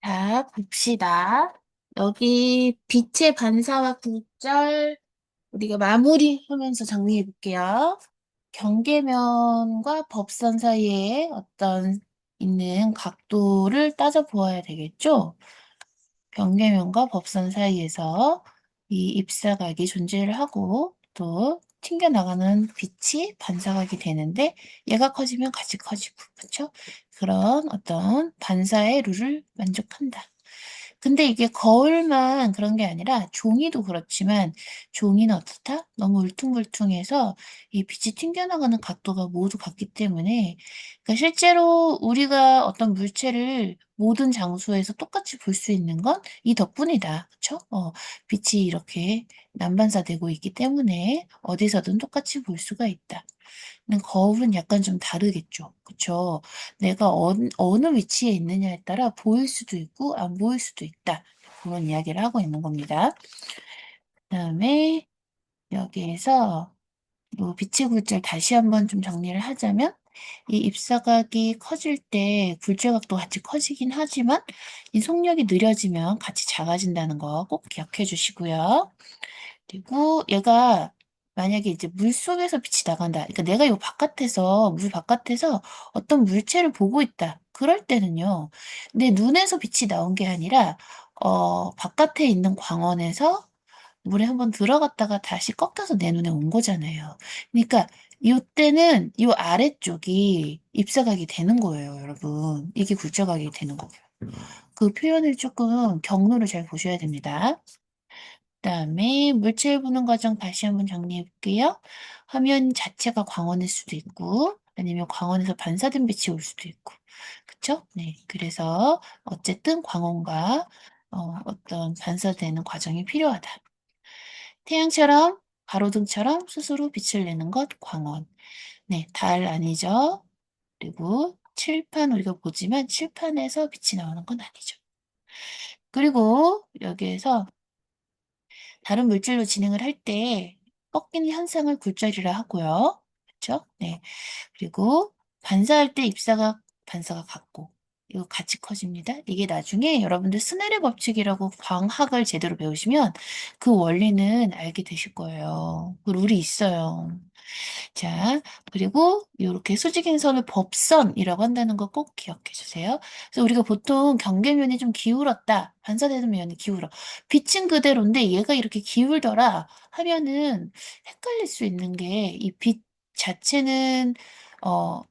자, 봅시다. 여기 빛의 반사와 굴절 우리가 마무리하면서 정리해 볼게요. 경계면과 법선 사이에 어떤 있는 각도를 따져 보아야 되겠죠? 경계면과 법선 사이에서 이 입사각이 존재를 하고 또 튕겨나가는 빛이 반사각이 되는데 얘가 커지면 같이 커지고 그렇죠? 그런 어떤 반사의 룰을 만족한다. 근데 이게 거울만 그런 게 아니라 종이도 그렇지만 종이는 어떻다? 너무 울퉁불퉁해서 이 빛이 튕겨나가는 각도가 모두 같기 때문에 그러니까 실제로 우리가 어떤 물체를 모든 장소에서 똑같이 볼 수 있는 건 이 덕분이다. 그쵸? 빛이 이렇게 난반사되고 있기 때문에 어디서든 똑같이 볼 수가 있다. 근데 거울은 약간 좀 다르겠죠. 그쵸? 내가 어느 위치에 있느냐에 따라 보일 수도 있고 안 보일 수도 있다. 그런 이야기를 하고 있는 겁니다. 그다음에 여기에서 요 빛의 굴절 다시 한번 좀 정리를 하자면 이 입사각이 커질 때 굴절각도 같이 커지긴 하지만 이 속력이 느려지면 같이 작아진다는 거 꼭 기억해 주시고요. 그리고 얘가 만약에 이제 물속에서 빛이 나간다. 그러니까 내가 요 바깥에서 물 바깥에서 어떤 물체를 보고 있다. 그럴 때는요. 내 눈에서 빛이 나온 게 아니라 바깥에 있는 광원에서 물에 한번 들어갔다가 다시 꺾여서 내 눈에 온 거잖아요. 그러니까 요때는 요 아래쪽이 입사각이 되는 거예요, 여러분. 이게 굴절각이 되는 거고요. 그 표현을 조금 경로를 잘 보셔야 됩니다. 그다음에 물체를 보는 과정 다시 한번 정리해 볼게요. 화면 자체가 광원일 수도 있고 아니면 광원에서 반사된 빛이 올 수도 있고 그쵸? 네. 그래서 어쨌든 광원과 어떤 반사되는 과정이 필요하다. 태양처럼 가로등처럼 스스로 빛을 내는 것 광원. 네, 달 아니죠. 그리고 칠판 우리가 보지만 칠판에서 빛이 나오는 건 아니죠. 그리고 여기에서 다른 물질로 진행을 할 때 꺾이는 현상을 굴절이라 하고요. 그렇죠? 네. 그리고 반사할 때 입사각 반사가 같고 이거 같이 커집니다. 이게 나중에 여러분들 스넬의 법칙이라고 광학을 제대로 배우시면 그 원리는 알게 되실 거예요. 그 룰이 있어요. 자, 그리고 이렇게 수직인선을 법선이라고 한다는 거 꼭 기억해 주세요. 그래서 우리가 보통 경계면이 좀 기울었다, 반사되는 면이 기울어. 빛은 그대로인데 얘가 이렇게 기울더라 하면은 헷갈릴 수 있는 게 이 빛 자체는 어,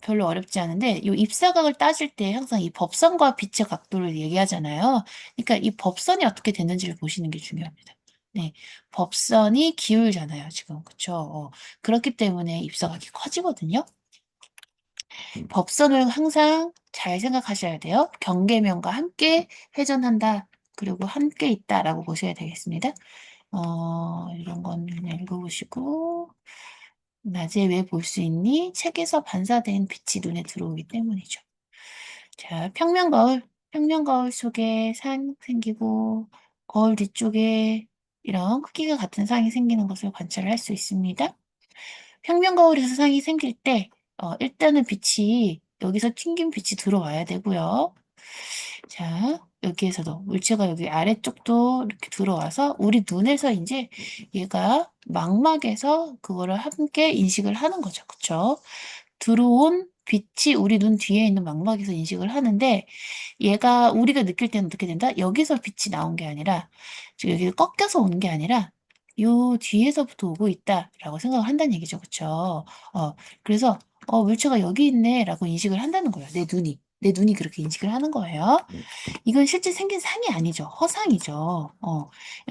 별로 어렵지 않은데 이 입사각을 따질 때 항상 이 법선과 빛의 각도를 얘기하잖아요. 그러니까 이 법선이 어떻게 되는지를 보시는 게 중요합니다. 네, 법선이 기울잖아요, 지금. 그쵸? 그렇기 때문에 입사각이 커지거든요. 법선을 항상 잘 생각하셔야 돼요. 경계면과 함께 회전한다. 그리고 함께 있다라고 보셔야 되겠습니다. 이런 건 그냥 읽어보시고 낮에 왜 볼 수 있니? 책에서 반사된 빛이 눈에 들어오기 때문이죠. 자, 평면 거울. 평면 거울 속에 산 생기고 거울 뒤쪽에 이런 크기가 같은 상이 생기는 것을 관찰할 수 있습니다. 평면 거울에서 상이 생길 때 일단은 빛이 여기서 튕긴 빛이 들어와야 되고요. 자, 여기에서도 물체가 여기 아래쪽도 이렇게 들어와서 우리 눈에서 이제 얘가 망막에서 그거를 함께 인식을 하는 거죠. 그쵸? 들어온 빛이 우리 눈 뒤에 있는 망막에서 인식을 하는데 얘가 우리가 느낄 때는 어떻게 된다? 여기서 빛이 나온 게 아니라 지금 여기 꺾여서 오는 게 아니라 요 뒤에서부터 오고 있다라고 생각을 한다는 얘기죠. 그쵸? 그래서 물체가 여기 있네라고 인식을 한다는 거예요. 내 눈이. 내 눈이 그렇게 인식을 하는 거예요. 이건 실제 생긴 상이 아니죠. 허상이죠.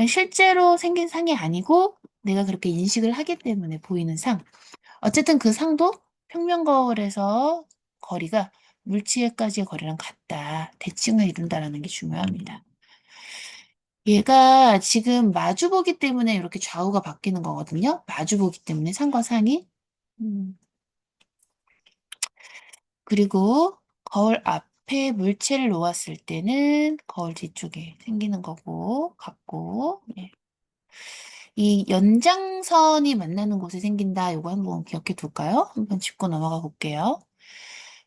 실제로 생긴 상이 아니고 내가 그렇게 인식을 하기 때문에 보이는 상. 어쨌든 그 상도 평면 거울에서 거리가 물체까지의 거리랑 같다. 대칭을 이룬다라는 게 중요합니다. 얘가 지금 마주보기 때문에 이렇게 좌우가 바뀌는 거거든요. 마주보기 때문에 상과 상이. 음. 그리고 거울 앞에 물체를 놓았을 때는 거울 뒤쪽에 생기는 거고 같고 예. 이 연장선이 만나는 곳에 생긴다. 이거 한번 기억해 둘까요? 한번 짚고 넘어가 볼게요.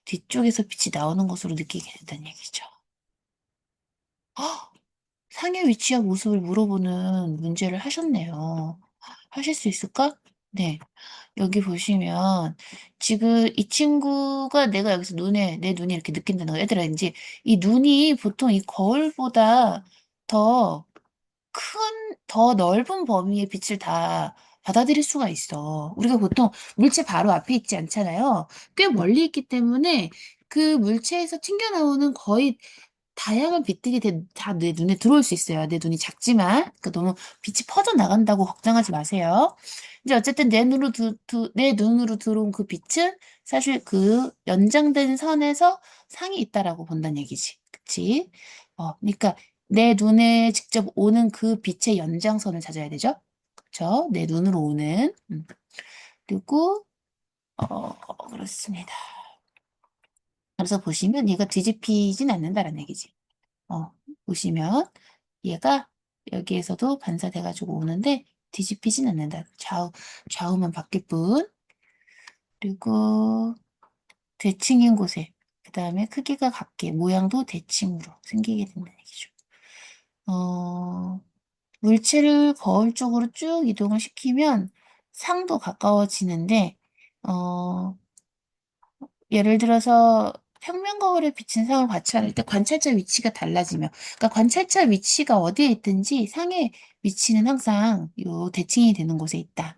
뒤쪽에서 빛이 나오는 것으로 느끼게 된다는 얘기죠. 헉! 상의 위치와 모습을 물어보는 문제를 하셨네요. 하실 수 있을까? 네. 여기 보시면 지금 이 친구가 내가 여기서 내 눈이 이렇게 느낀다는 거. 얘들아, 이제 이 눈이 보통 이 거울보다 더 큰, 더 넓은 범위의 빛을 다 받아들일 수가 있어. 우리가 보통 물체 바로 앞에 있지 않잖아요. 꽤 멀리 있기 때문에 그 물체에서 튕겨나오는 거의 다양한 빛들이 다 내 눈에 들어올 수 있어요. 내 눈이 작지만. 그러니까 너무 빛이 퍼져 나간다고 걱정하지 마세요. 이제 어쨌든 내 눈으로 들어온 그 빛은 사실 그 연장된 선에서 상이 있다라고 본다는 얘기지. 그치? 그러니까 내 눈에 직접 오는 그 빛의 연장선을 찾아야 되죠. 그쵸? 내 눈으로 오는. 그리고, 그렇습니다. 그래서 보시면 얘가 뒤집히진 않는다라는 얘기지. 어, 보시면 얘가 여기에서도 반사돼가지고 오는데 뒤집히진 않는다. 좌우만 바뀔 뿐. 그리고 대칭인 곳에 그 다음에 크기가 같게 모양도 대칭으로 생기게 된다는 얘기죠. 어, 물체를 거울 쪽으로 쭉 이동을 시키면 상도 가까워지는데 어, 예를 들어서 평면 거울에 비친 상을 관찰할 때 관찰자 위치가 달라지며, 그러니까 관찰자 위치가 어디에 있든지 상의 위치는 항상 요 대칭이 되는 곳에 있다.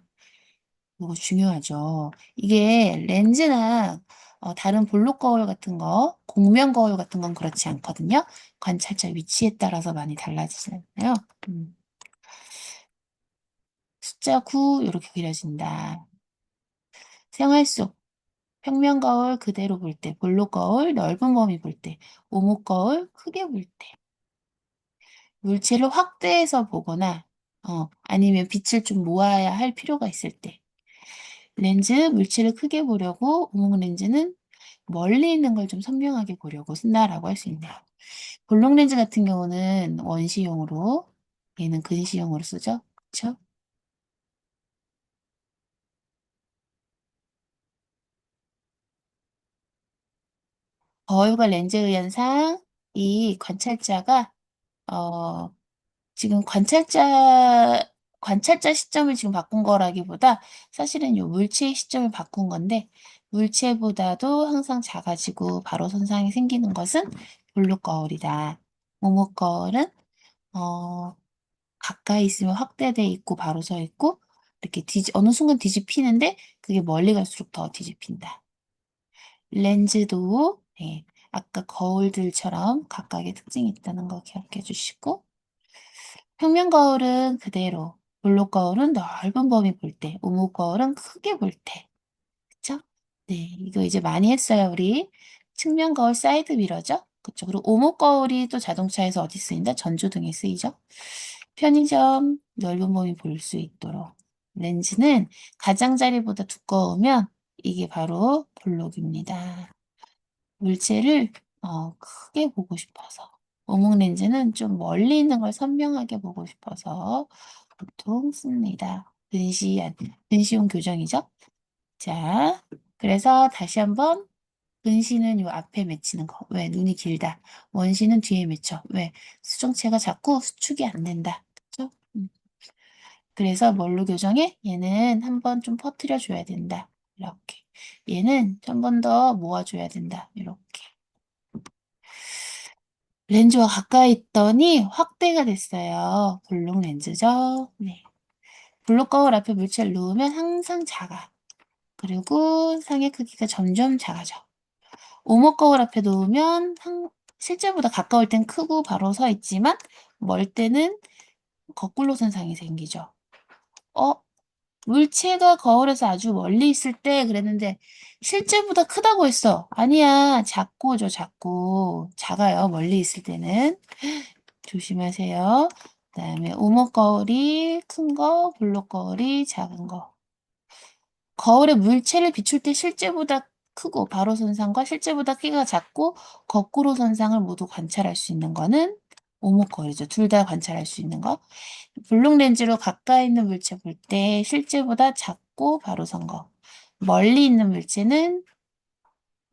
이거 중요하죠. 이게 렌즈나 다른 볼록 거울 같은 거, 곡면 거울 같은 건 그렇지 않거든요. 관찰자 위치에 따라서 많이 달라지잖아요. 음. 숫자 9 이렇게 그려진다. 생활 속 평면 거울 그대로 볼 때, 볼록 거울 넓은 범위 볼 때, 오목 거울 크게 볼 때, 물체를 확대해서 보거나, 아니면 빛을 좀 모아야 할 필요가 있을 때, 렌즈 물체를 크게 보려고 오목 렌즈는 멀리 있는 걸 좀 선명하게 보려고 쓴다라고 할 수 있네요. 볼록 렌즈 같은 경우는 원시용으로, 얘는 근시용으로 쓰죠. 그쵸? 거울과 렌즈에 의한 상, 이 관찰자가 어, 지금 관찰자 시점을 지금 바꾼 거라기보다 사실은 요 물체의 시점을 바꾼 건데, 물체보다도 항상 작아지고 바로 손상이 생기는 것은 볼록 거울이다. 오목 거울은, 어, 가까이 있으면 확대돼 있고 바로 서 있고, 이렇게 어느 순간 뒤집히는데, 그게 멀리 갈수록 더 뒤집힌다. 렌즈도, 네, 아까 거울들처럼 각각의 특징이 있다는 거 기억해 주시고, 평면 거울은 그대로, 볼록 거울은 넓은 범위 볼 때, 오목 거울은 크게 볼 때. 그쵸? 네, 이거 이제 많이 했어요, 우리. 측면 거울 사이드 미러죠? 그쵸? 그리고 오목 거울이 또 자동차에서 어디 쓰인다? 전조등에 쓰이죠? 편의점 넓은 범위 볼 수 있도록. 렌즈는 가장자리보다 두꺼우면 이게 바로 볼록입니다. 물체를 크게 보고 싶어서. 오목 렌즈는 좀 멀리 있는 걸 선명하게 보고 싶어서 보통 씁니다. 근시용 교정이죠. 자, 그래서 다시 한번 근시는 요 앞에 맺히는 거. 왜? 눈이 길다. 원시는 뒤에 맺혀. 왜? 수정체가 자꾸 수축이 안 된다. 그죠? 그래서 뭘로 교정해? 얘는 한번 좀 퍼뜨려 줘야 된다. 이렇게. 얘는 한 번 더 모아줘야 된다. 이렇게. 렌즈와 가까이 있더니 확대가 됐어요. 볼록 렌즈죠. 네. 볼록 거울 앞에 물체를 놓으면 항상 작아. 그리고 상의 크기가 점점 작아져. 오목 거울 앞에 놓으면 실제보다 가까울 땐 크고 바로 서 있지만 멀 때는 거꾸로 선 상이 생기죠. 어, 물체가 거울에서 아주 멀리 있을 때 그랬는데 실제보다 크다고 했어. 아니야, 작고죠, 작고. 작아요, 멀리 있을 때는. 조심하세요. 그다음에 오목 거울이 큰 거, 볼록 거울이 작은 거. 거울에 물체를 비출 때 실제보다 크고 바로 선상과 실제보다 키가 작고 거꾸로 선상을 모두 관찰할 수 있는 거는 오목 거울이죠. 둘 다 관찰할 수 있는 거. 블록 렌즈로 가까이 있는 물체 볼 때 실제보다 작고 바로 선 거. 멀리 있는 물체는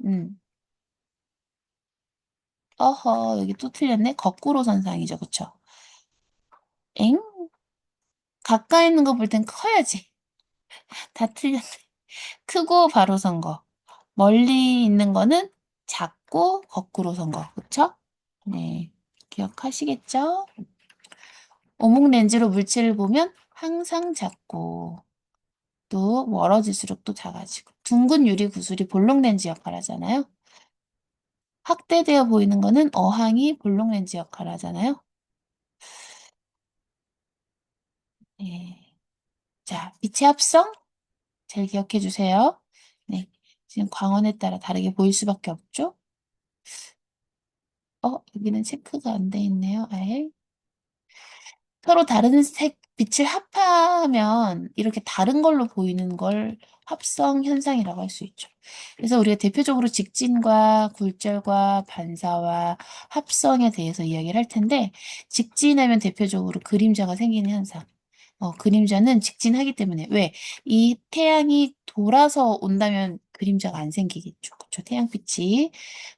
음, 어허, 여기 또 틀렸네. 거꾸로 선상이죠. 그쵸? 엥? 가까이 있는 거 볼 땐 커야지. 다 틀렸네. 크고 바로 선 거. 멀리 있는 거는 작고 거꾸로 선 거. 그쵸? 네. 기억하시겠죠? 오목 렌즈로 물체를 보면 항상 작고 또 멀어질수록 또 작아지고 둥근 유리 구슬이 볼록 렌즈 역할을 하잖아요. 확대되어 보이는 거는 어항이 볼록 렌즈 역할을 하잖아요. 네. 자, 빛의 합성 잘 기억해 주세요. 네. 지금 광원에 따라 다르게 보일 수밖에 없죠? 여기는 체크가 안 돼 있네요. 아예. 서로 다른 색 빛을 합하면 이렇게 다른 걸로 보이는 걸 합성 현상이라고 할 수 있죠. 그래서 우리가 대표적으로 직진과 굴절과 반사와 합성에 대해서 이야기를 할 텐데, 직진하면 대표적으로 그림자가 생기는 현상. 그림자는 직진하기 때문에 왜? 이 태양이 돌아서 온다면 그림자가 안 생기겠죠. 그쵸? 태양빛이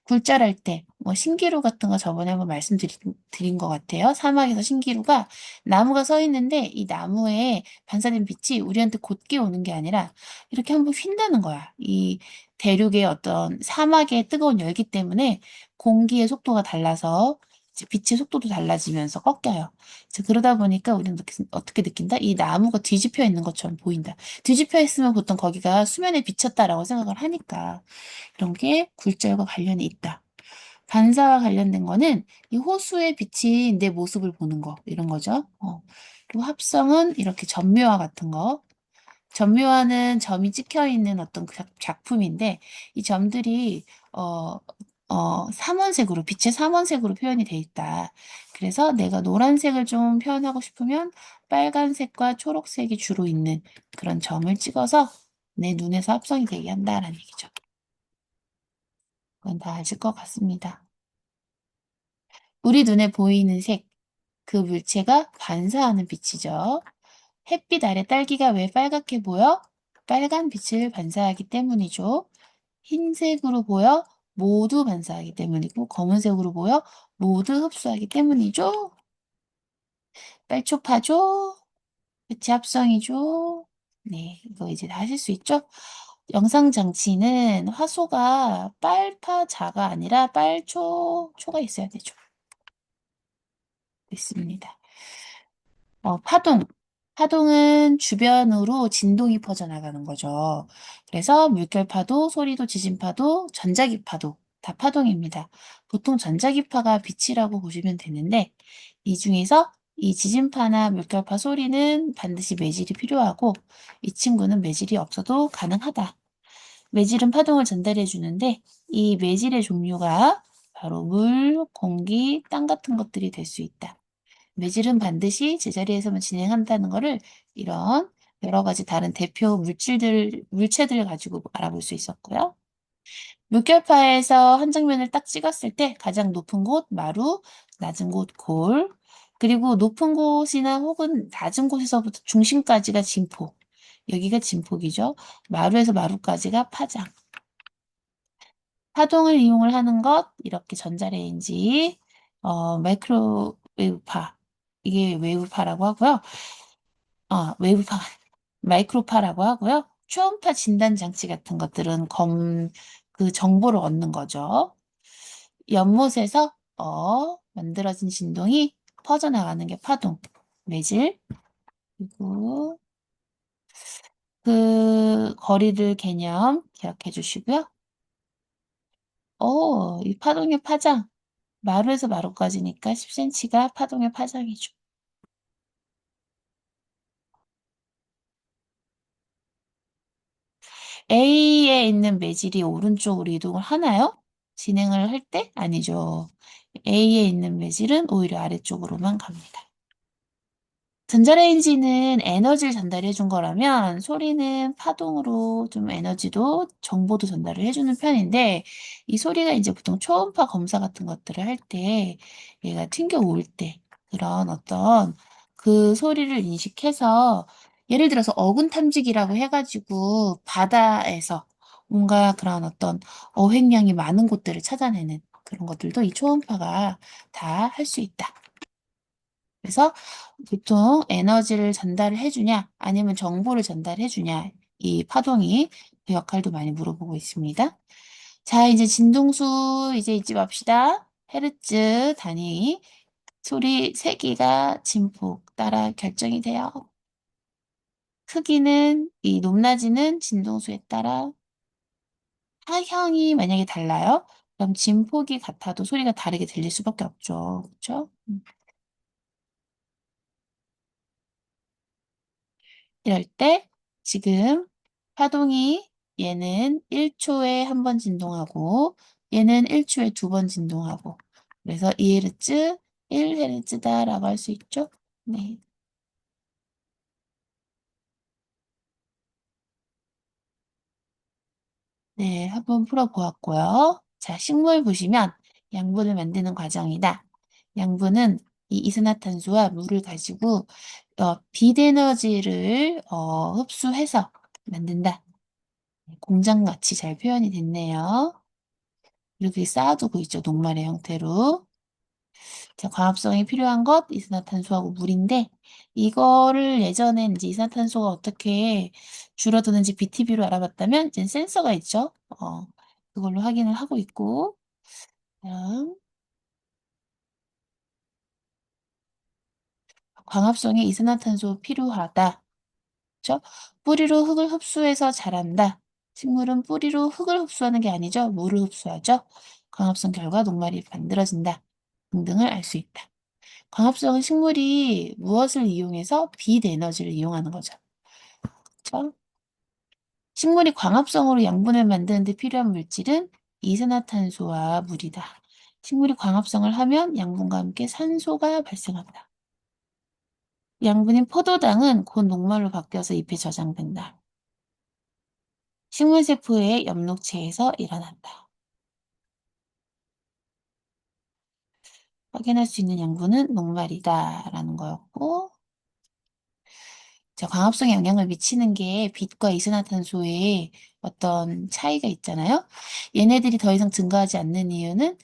굴절할 때, 뭐 신기루 같은 거 저번에 한번 말씀드린 것 같아요. 사막에서 신기루가 나무가 서 있는데 이 나무에 반사된 빛이 우리한테 곧게 오는 게 아니라 이렇게 한번 휜다는 거야. 이 대륙의 어떤 사막의 뜨거운 열기 때문에 공기의 속도가 달라서 이제 빛의 속도도 달라지면서 꺾여요. 그러다 보니까 우리는 어떻게 느낀다? 이 나무가 뒤집혀 있는 것처럼 보인다. 뒤집혀 있으면 보통 거기가 수면에 비쳤다라고 생각을 하니까 이런 게 굴절과 관련이 있다. 반사와 관련된 거는 이 호수의 빛이 내 모습을 보는 거, 이런 거죠. 그리고 합성은 이렇게 점묘화 같은 거. 점묘화는 점이 찍혀 있는 어떤 그 작품인데 이 점들이 삼원색으로 빛의 삼원색으로 표현이 돼 있다. 그래서 내가 노란색을 좀 표현하고 싶으면 빨간색과 초록색이 주로 있는 그런 점을 찍어서 내 눈에서 합성이 되게 한다라는 얘기죠. 그건 다 아실 것 같습니다. 우리 눈에 보이는 색, 그 물체가 반사하는 빛이죠. 햇빛 아래 딸기가 왜 빨갛게 보여? 빨간 빛을 반사하기 때문이죠. 흰색으로 보여? 모두 반사하기 때문이고, 검은색으로 보여? 모두 흡수하기 때문이죠. 빨초파죠? 빛의 합성이죠. 네, 이거 이제 다 하실 수 있죠? 영상 장치는 화소가 빨파자가 아니라 초가 있어야 되죠. 있습니다. 파동. 파동은 주변으로 진동이 퍼져나가는 거죠. 그래서 물결파도, 소리도, 지진파도, 전자기파도 다 파동입니다. 보통 전자기파가 빛이라고 보시면 되는데 이 중에서 이 지진파나 물결파 소리는 반드시 매질이 필요하고 이 친구는 매질이 없어도 가능하다. 매질은 파동을 전달해 주는데 이 매질의 종류가 바로 물, 공기, 땅 같은 것들이 될 수 있다. 매질은 반드시 제자리에서만 진행한다는 거를 이런 여러 가지 다른 대표 물체들 가지고 알아볼 수 있었고요. 물결파에서 한 장면을 딱 찍었을 때 가장 높은 곳 마루, 낮은 곳 골, 그리고 높은 곳이나 혹은 낮은 곳에서부터 중심까지가 진폭. 여기가 진폭이죠. 마루에서 마루까지가 파장. 파동을 이용을 하는 것, 이렇게 전자레인지, 마이크로웨이브파. 이게 웨이브파라고 하고요. 웨이브파, 마이크로파라고 하고요. 초음파 진단 장치 같은 것들은 그 정보를 얻는 거죠. 연못에서 만들어진 진동이 퍼져나가는 게 파동, 매질. 그리고 그 거리를 개념 기억해 주시고요. 이 파동의 파장. 마루에서 마루까지니까 10cm가 파동의 파장이죠. A에 있는 매질이 오른쪽으로 이동을 하나요? 진행을 할 때? 아니죠. A에 있는 매질은 오히려 아래쪽으로만 갑니다. 전자레인지는 에너지를 전달해 준 거라면 소리는 파동으로 좀 에너지도 정보도 전달을 해주는 편인데 이 소리가 이제 보통 초음파 검사 같은 것들을 할 때 얘가 튕겨올 때 그런 어떤 그 소리를 인식해서 예를 들어서 어군 탐지기라고 해가지고 바다에서 뭔가 그런 어떤 어획량이 많은 곳들을 찾아내는 그런 것들도 이 초음파가 다 할 수 있다. 그래서 보통 에너지를 전달을 해주냐, 아니면 정보를 전달해주냐, 이 파동이 그 역할도 많이 물어보고 있습니다. 자, 이제 진동수 이제 잊지 맙시다. 헤르츠 단위, 소리 세기가 진폭 따라 결정이 돼요. 크기는 이 높낮이는 진동수에 따라 타형이 만약에 달라요? 그럼 진폭이 같아도 소리가 다르게 들릴 수밖에 없죠. 그렇죠? 이럴 때 지금 파동이 얘는 1초에 한 번 진동하고 얘는 1초에 두 번 진동하고 그래서 2Hz, 1Hz다라고 할 수 있죠? 네. 네, 한번 풀어보았고요. 자, 식물 보시면 양분을 만드는 과정이다. 양분은 이 이산화탄소와 물을 가지고 빛에너지를 흡수해서 만든다. 공장같이 잘 표현이 됐네요. 이렇게 쌓아두고 있죠. 녹말의 형태로. 자, 광합성이 필요한 것 이산화탄소하고 물인데 이거를 예전엔 이제 이산화탄소가 어떻게 줄어드는지 BTB로 알아봤다면 이제 센서가 있죠. 그걸로 확인을 하고 있고 다음 광합성에 이산화탄소 필요하다. 그렇죠? 뿌리로 흙을 흡수해서 자란다. 식물은 뿌리로 흙을 흡수하는 게 아니죠. 물을 흡수하죠. 광합성 결과 녹말이 만들어진다. 등등을 알 수 있다. 광합성은 식물이 무엇을 이용해서 빛 에너지를 이용하는 거죠. 그렇죠? 식물이 광합성으로 양분을 만드는 데 필요한 물질은 이산화탄소와 물이다. 식물이 광합성을 하면 양분과 함께 산소가 발생한다. 양분인 포도당은 곧 녹말로 바뀌어서 잎에 저장된다. 식물세포의 엽록체에서 일어난다. 확인할 수 있는 양분은 녹말이다 라는 거였고 자, 광합성에 영향을 미치는 게 빛과 이산화탄소의 어떤 차이가 있잖아요. 얘네들이 더 이상 증가하지 않는 이유는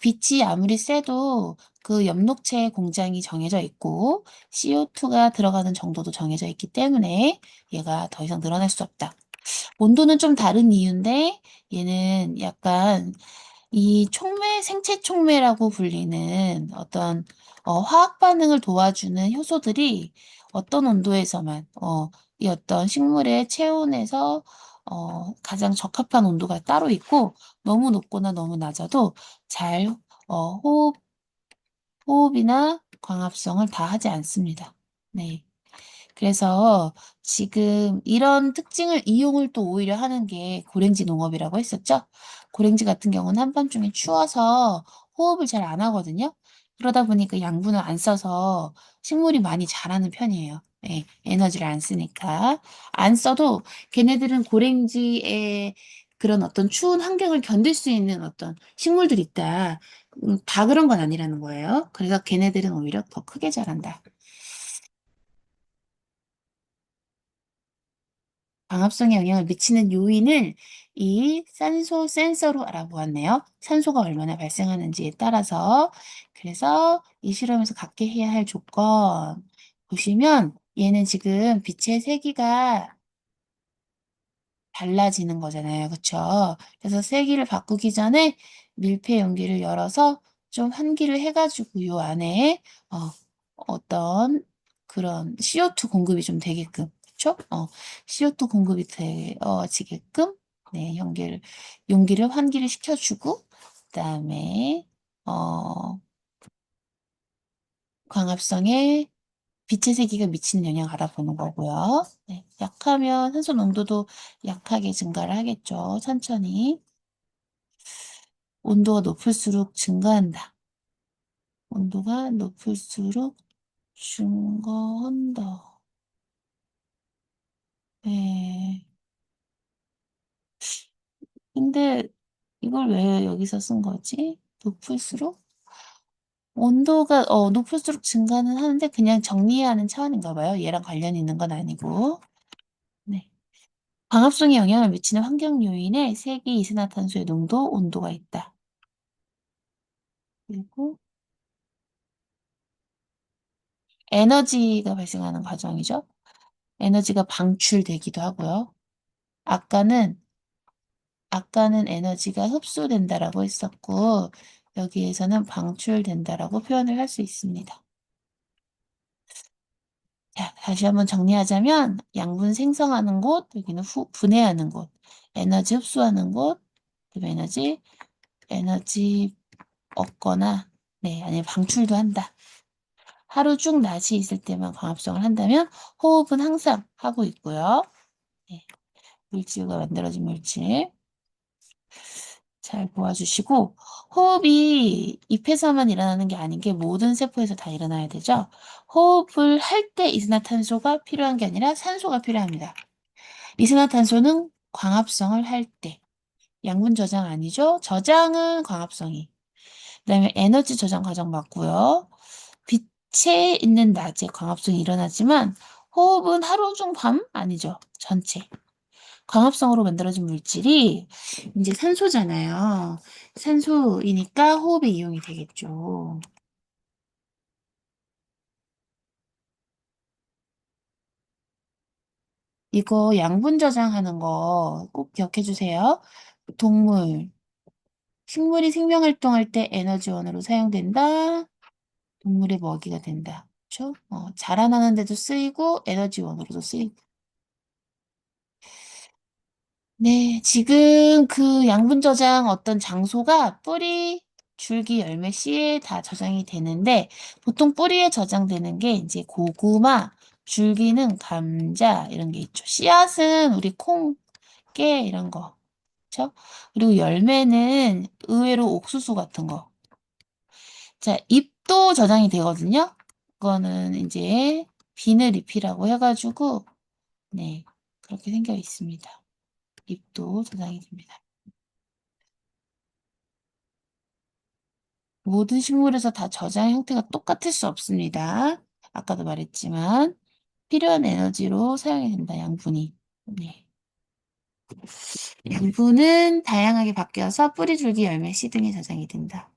빛이 아무리 세도 그 엽록체 공장이 정해져 있고 CO2가 들어가는 정도도 정해져 있기 때문에 얘가 더 이상 늘어날 수 없다. 온도는 좀 다른 이유인데 얘는 약간 이 촉매, 생체 촉매라고 불리는 어떤 화학 반응을 도와주는 효소들이 어떤 온도에서만 이 어떤 식물의 체온에서 가장 적합한 온도가 따로 있고 너무 높거나 너무 낮아도 잘 호흡이나 광합성을 다 하지 않습니다. 네. 그래서 지금 이런 특징을 이용을 또 오히려 하는 게 고랭지 농업이라고 했었죠. 고랭지 같은 경우는 한밤중에 추워서 호흡을 잘 안 하거든요. 그러다 보니까 양분을 안 써서 식물이 많이 자라는 편이에요. 예, 에너지를 안 쓰니까. 안 써도 걔네들은 고랭지의 그런 어떤 추운 환경을 견딜 수 있는 어떤 식물들이 있다. 다 그런 건 아니라는 거예요. 그래서 걔네들은 오히려 더 크게 자란다. 광합성에 영향을 미치는 요인을 이 산소 센서로 알아보았네요. 산소가 얼마나 발생하는지에 따라서. 그래서 이 실험에서 갖게 해야 할 조건 보시면 얘는 지금 빛의 세기가 달라지는 거잖아요. 그쵸? 그래서 세기를 바꾸기 전에 밀폐 용기를 열어서 좀 환기를 해가지고 요 안에 어떤 그런 CO2 공급이 좀 되게끔, 그쵸? CO2 공급이 되어지게끔 네, 용기를 환기를 시켜주고 그다음에 광합성에 빛의 세기가 미치는 영향 알아보는 거고요. 네, 약하면 산소 농도도 약하게 증가를 하겠죠. 천천히. 온도가 높을수록 증가한다. 온도가 높을수록 증가한다. 네. 근데 이걸 왜 여기서 쓴 거지? 높을수록? 온도가 높을수록 증가는 하는데 그냥 정리해야 하는 차원인가 봐요. 얘랑 관련이 있는 건 아니고. 네. 광합성에 영향을 미치는 환경 요인에 세계 이산화탄소의 농도, 온도가 있다. 그리고 에너지가 발생하는 과정이죠. 에너지가 방출되기도 하고요. 아까는, 아까는 에너지가 흡수된다라고 했었고, 여기에서는 방출된다라고 표현을 할 수 있습니다. 자, 다시 한번 정리하자면, 양분 생성하는 곳, 여기는 분해하는 곳, 에너지 흡수하는 곳, 그다음에 에너지 얻거나, 네, 아니면 방출도 한다. 하루 쭉 낮이 있을 때만 광합성을 한다면 호흡은 항상 하고 있고요. 네, 물질과 만들어진 물질 잘 보아주시고 호흡이 잎에서만 일어나는 게 아닌 게 모든 세포에서 다 일어나야 되죠. 호흡을 할 때 이산화탄소가 필요한 게 아니라 산소가 필요합니다. 이산화탄소는 광합성을 할 때, 양분 저장 아니죠? 저장은 광합성이. 그다음에 에너지 저장 과정 맞고요. 빛에 있는 낮에 광합성이 일어나지만 호흡은 하루 중 밤 아니죠. 전체. 광합성으로 만들어진 물질이 이제 산소잖아요. 산소이니까 호흡에 이용이 되겠죠. 이거 양분 저장하는 거 꼭 기억해 주세요. 동물, 식물이 생명 활동할 때 에너지원으로 사용된다. 동물의 먹이가 된다. 그렇죠? 자라나는 데도 쓰이고 에너지원으로도 쓰이고. 네, 지금 그 양분 저장 어떤 장소가 뿌리, 줄기, 열매, 씨에 다 저장이 되는데 보통 뿌리에 저장되는 게 이제 고구마, 줄기는 감자 이런 게 있죠. 씨앗은 우리 콩, 깨 이런 거. 그렇죠? 그리고 열매는 의외로 옥수수 같은 거. 자, 잎도 저장이 되거든요. 그거는 이제 비늘잎이라고 해가지고 네, 그렇게 생겨 있습니다. 잎도 저장이 됩니다. 모든 식물에서 다 저장 형태가 똑같을 수 없습니다. 아까도 말했지만 필요한 에너지로 사용이 된다, 양분이. 네. 양분은 다양하게 바뀌어서 뿌리, 줄기, 열매, 씨 등에 저장이 된다.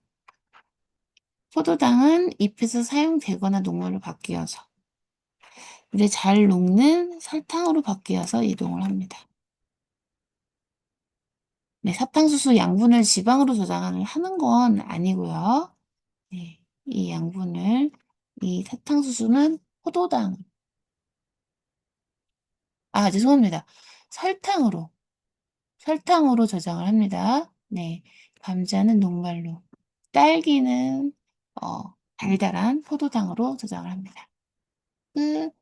포도당은 잎에서 사용되거나 녹물로 바뀌어서 물에 잘 녹는 설탕으로 바뀌어서 이동을 합니다. 네, 사탕수수 양분을 지방으로 저장을 하는 건 아니고요. 네, 이 사탕수수는 포도당, 죄송합니다. 설탕으로, 설탕으로 저장을 합니다. 네, 감자는 녹말로, 딸기는 달달한 포도당으로 저장을 합니다. 끝.